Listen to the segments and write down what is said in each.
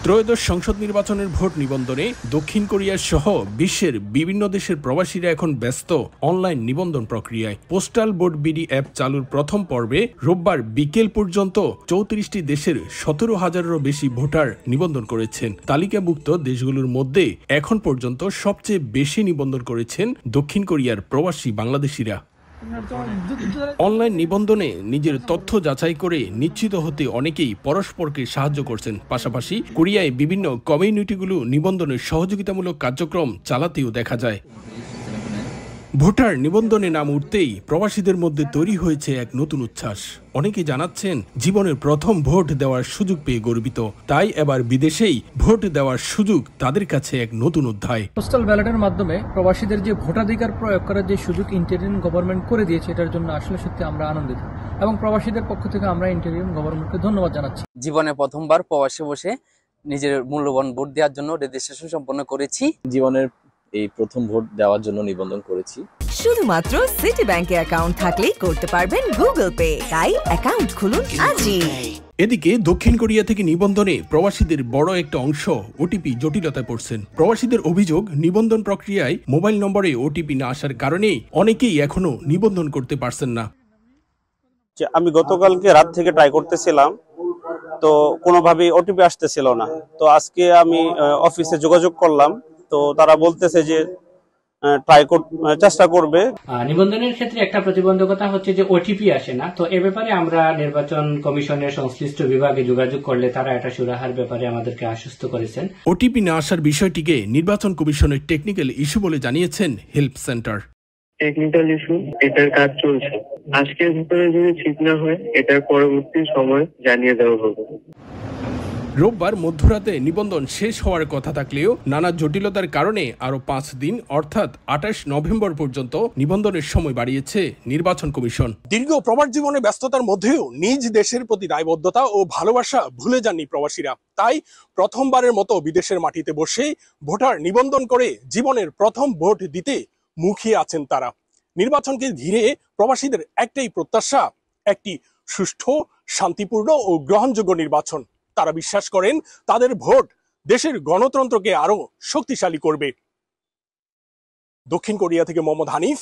ত্রয়োদশ সংসদ নির্বাচনের ভোট নিবন্ধনে দক্ষিণ কোরিয়া সহ বিশ্বের বিভিন্ন দেশের প্রবাসীরা এখন ব্যস্ত অনলাইন নিবন্ধন প্রক্রিয়ায়। পোস্টাল ভোট বিডি অ্যাপ চালুর প্রথম পর্বে রোববার বিকেল পর্যন্ত ৩৪টি দেশের ১৭,০০০-এরও বেশি ভোটার নিবন্ধন করেছেন। তালিকাভুক্ত দেশগুলোর মধ্যে এখন পর্যন্ত সবচেয়ে বেশি নিবন্ধন করেছেন দক্ষিণ কোরিয়ার প্রবাসী বাংলাদেশিরা। অনলাইন নিবন্ধনে নিজের তথ্য যাচাই করে নিশ্চিত হতে অনেকেই পরস্পরকে সাহায্য করছেন। পাশাপাশি কোরিয়ায় বিভিন্ন কমিউনিটিগুলো নিবন্ধনের সহযোগিতামূলক কার্যক্রম চালাতেও দেখা যায়। ভোটার নিবন্ধনে নাম উঠতেই প্রবাসীদের মধ্যে তৈরি হয়েছে এক নতুন উচ্ছ্বাস। অনেকে জানাচ্ছেন জীবনের প্রথম ভোট দেওয়ার সুযোগ পেয়ে গর্বিত, তাই এবার বিদেশেই ভোট দেওয়ার সুযোগ তাদের কাছে এক নতুন অধ্যায়। পোস্টাল ব্যালটের মাধ্যমে প্রবাসীদের যে ভোটাধিকার প্রয়োগ করার যে সুযোগ ইন্টারিম গভর্নমেন্ট করে দিয়েছে, এটার জন্য আসলে সত্যি আমরা আনন্দিত এবং প্রবাসীদের পক্ষ থেকে আমরা ইন্টারিম গভর্নমেন্টকে ধন্যবাদ জানাচ্ছি। জীবনে প্রথমবার প্রবাসে বসে নিজের মূল্যবান ভোট দেওয়ার জন্য রেজিস্ট্রেশন সম্পন্ন করেছি। জীবনের এই প্রথম ভোট দেওয়ার জন্য নিবন্ধন করেছি। শুধুমাত্র সিটি ব্যাংকে অ্যাকাউন্ট থাকলেই করতে পারবেন গুগল পে, তাই অ্যাকাউন্ট খুলুন আজই। এদিকে দক্ষিণ কোরিয়া থেকে নিবন্ধনে প্রবাসীদের বড় একটা অংশ ওটিপি জটিলতায় পড়ছেন। প্রবাসীদের অভিযোগ, নিবন্ধন প্রক্রিয়ায় মোবাইল নম্বরে ওটিপি না আসার কারণে অনেকেই এখনো নিবন্ধন করতে পারছেন না। আমি গতকালকে রাত থেকে ট্রাই করতেছিলাম, তো কোনোভাবেই ওটিপি আসতেছিল না। তো আজকে আমি অফিসে যোগাযোগ করলাম, তো তারা বলতেছে যে চেষ্টা করবে। নিবন্ধনের ক্ষেত্রে একটা প্রতিবন্ধকতা হচ্ছে যে ওটিপি আসে না। তো এ ব্যাপারে আমরা নির্বাচন কমিশনের সংশ্লিষ্ট বিভাগে যোগাযোগ করলে তারা এটা সুরাহার ব্যাপারে আমাদেরকে আশ্বস্ত করেছেন। ওটিপি না আসার বিষয়টিকে নির্বাচন কমিশনের টেকনিক্যাল ইস্যু বলে জানিয়েছেন হেল্প সেন্টার। টেকনিক্যাল ইস্যু, এটার কাজ চলছে। আজকের ভিতরে যদি ঠিক না হয়, এটার পরবর্তী সময় জানিয়ে দেওয়া হবে। রোববার মধ্যরাতে নিবন্ধন শেষ হওয়ার কথা থাকলেও নানা জটিলতার কারণে আরও 5 দিন অর্থাৎ 28 নভেম্বর পর্যন্ত নিবন্ধনের সময় বাড়িয়েছে নির্বাচন কমিশন। দীর্ঘ প্রবাস জীবনে ব্যস্ততার মধ্যেও নিজ দেশের প্রতি দায়বদ্ধতা ও ভালোবাসা ভুলে যাননি প্রবাসীরা। তাই প্রথমবারের মতো বিদেশের মাটিতে বসে ভোটার নিবন্ধন করে জীবনের প্রথম ভোট দিতে মুখিয়ে আছেন তারা। নির্বাচনকে ঘিরে প্রবাসীদের একটাই প্রত্যাশা, একটি সুষ্ঠু, শান্তিপূর্ণ ও গ্রহণযোগ্য নির্বাচন। তারা বিশ্বাস করেন তাদের ভোট দেশের গণতন্ত্রকে আরো শক্তিশালী করবে। দক্ষিণ কোরিয়া থেকে মোহাম্মদ হানিফ,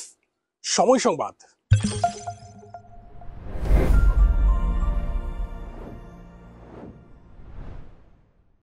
সময় সংবাদ।